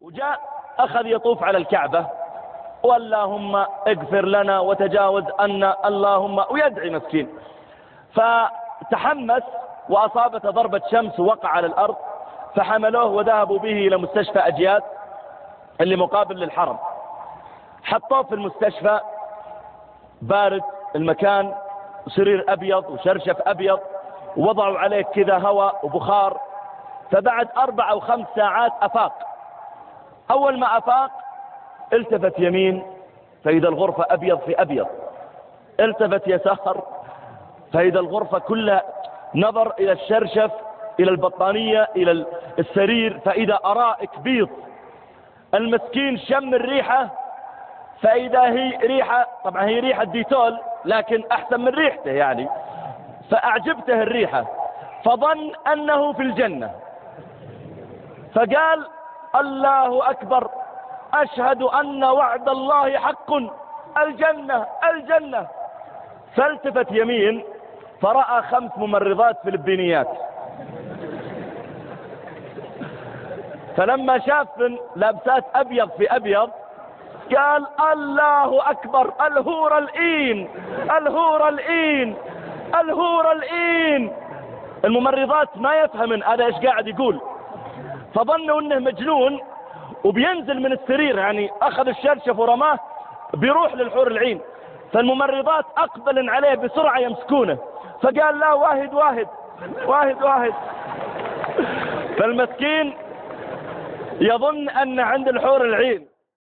وجاء أخذ يطوف على الكعبة واللهم اغفر لنا وتجاوز أن اللهم ويدعي مسكين، فتحمس وأصابته ضربة شمس ووقع على الأرض، فحملوه وذهبوا به إلى مستشفى أجياد اللي مقابل للحرم. حطوه في المستشفى، بارد المكان، سرير أبيض وشرشف أبيض، ووضعوا عليه كذا هواء وبخار. فبعد 4 أو 5 ساعات أفاق. أول ما أفاق التفت يمين فإذا الغرفة أبيض في أبيض، التفت يسار فإذا الغرفة كلها، نظر إلى الشرشف إلى البطانية إلى السرير فإذا أرائك بيض. المسكين شم الريحة فإذا هي ريحة، طبعا هي ريحة ديتول لكن أحسن من ريحته يعني، فأعجبته الريحة فظن أنه في الجنة، فقال الله أكبر أشهد أن وعد الله حق، الجنة الجنة. فالتفت يمين فرأى 5 ممرضات فلبينيات، فلما شاف لابسات أبيض في أبيض قال الله أكبر الهور الإين الهور الإين الهور الإين. الممرضات ما يفهمن هذا إيش قاعد يقول، فظنوا انه مجنون وبينزل من السرير، يعني اخذ الشرشف ورماه بيروح للحور العين. فالممرضات اقبلن عليه بسرعة يمسكونه، فقال لا واحد واحد واحد واحد. فالمسكين يظن ان عند الحور العين